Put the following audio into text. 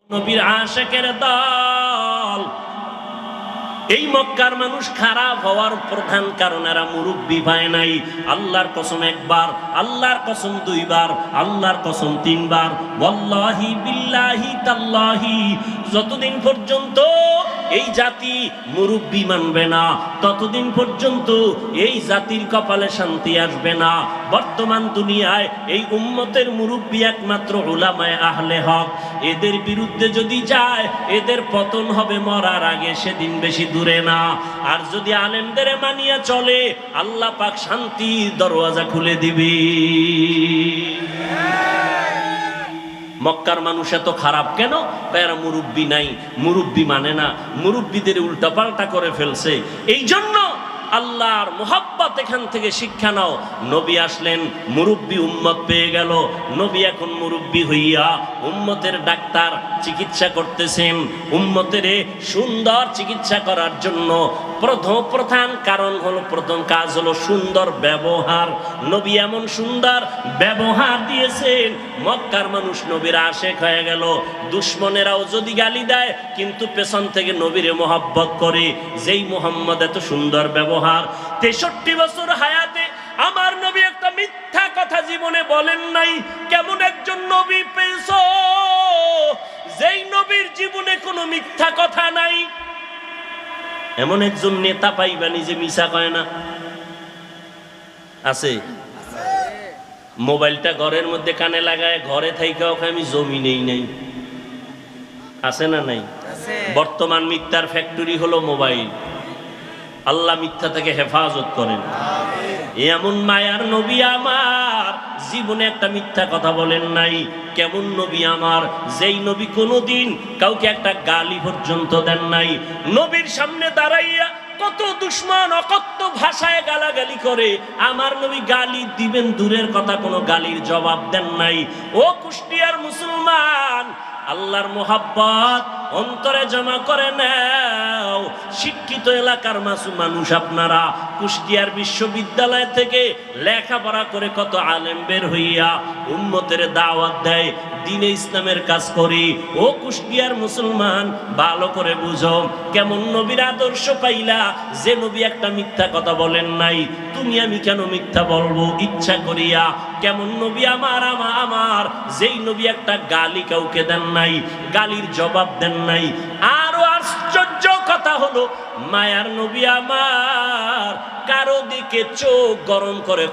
নবীর আশিকের দল। এই মক্কার মানুষ খারাপ হওয়ার প্রধান কারণ এরা মুরব্বি পায় নাই। আল্লাহর কসম একবার, আল্লাহর কসম দুইবার, আল্লাহর কসম তিনবার, ওয়াল্লাহি বিল্লাহি তাল্লাহি, যতদিন পর্যন্ত এই জাতি মুরব্বি মানবে না ততদিন পর্যন্ত এই জাতির কপালে শান্তি আসবে না। বর্তমান দুনিয়ায় এই উম্মতের মুরব্বি একমাত্র উলামায়ে আহলে হক। এদের বিরুদ্ধে যদি যায় এদের পতন হবে মরার আগে, সেদিন বেশি দূরে না। আর যদি আলেমদের মানিয়ে চলে আল্লাহ পাক শান্তির দরওয়াজা খুলে দিবে। মক্কার মানুষ এত খারাপ কেন? এরা মুরব্বি নাই, মুরব্বি মানে না, মুরব্বিদের উল্টাপাল্টা করে ফেলছে। এই জন্য আল্লাহর মোহাব্বত এখান থেকে শিক্ষা নাও। নবী আসলেন, মুরব্বি উম্মত পেয়ে গেল। নবী এখন মুরব্বি হইয়া উম্মতের ডাক্তার, চিকিৎসা করতেছেন। উম্মতের সুন্দর চিকিৎসা করার জন্য প্রধান কারণ হলো, প্রথম কাজ হলো সুন্দর ব্যবহার। নবী এমন সুন্দর ব্যবহার দিয়েছেন, মক্কার মানুষ নবীর আশেক হয়ে গেল। দুশ্মনেরাও যদি গালি দেয় কিন্তু পেছন থেকে নবীরে মোহাব্বত করে। যেই মুহাম্মদ এত সুন্দর ব্যবহার, 63 বছর হায়াতে আমার নবী একটা মিথ্যা কথা জীবনে বলেন নাই। কেমন একজন নবী পেয়েছো যেই নবীর জীবনে কোনো মিথ্যা কথা নাই? এমন একজন নেতা পাইবানি যে মিছা কয় না? আছে? মোবাইলটা ঘরের মধ্যে কানে লাগায় ঘরে থাইকা ওকে আমি জমি নেই নাই, আছে না নাই? বর্তমান মিথ্যার ফ্যাক্টরি হলো মোবাইল। আল্লাহ মিথ্যা থেকে হেফাজত করেন। এমন মায়ার নবী আমার জীবনে একটা মিথ্যা কথা বলেন নাই। কেমন নবী আমার, যেই নবী কোনোদিন কাউকে একটা গালি পর্যন্ত দেন নাই। নবীর সামনে দাঁড়াইয়া কত দুশ্মন অকথ্য ভাষায় গালাগালি করে, আমার নবী গালি দিবেন দূরের কথা, কোনো গালির জবাব দেন নাই। ও কুষ্টিয়ার মুসলমান, আল্লাহর মোহাব্বত অন্তরে জমা করে নাও। শিক্ষিত এলাকার মানুষ আপনারা, কুষ্টিয়ার বিশ্ববিদ্যালয় থেকে লেখাপড়া করে কত আলেম বের হইয়া উম্মতের দাওয়াত দেয়, দ্বীনে ইসলামের কাজ করি। ও কুষ্টিয়ার মুসলমান, ভালো করে বুঝো, কেমন নবীর আদর্শ পাইলা যে নবী একটা মিথ্যা কথা বলেন নাই। তুমি আমি কেন মিথ্যা বলবো ইচ্ছা করিয়া? কেমন নবী আমার যেই নবী একটা গালি কাউকে দেন নাই, গালির জবাব দেন নাই। আরো আশ্চর্য কথা হলো, মায়ার নবী আমার কারো দিকে চোখ গরম করে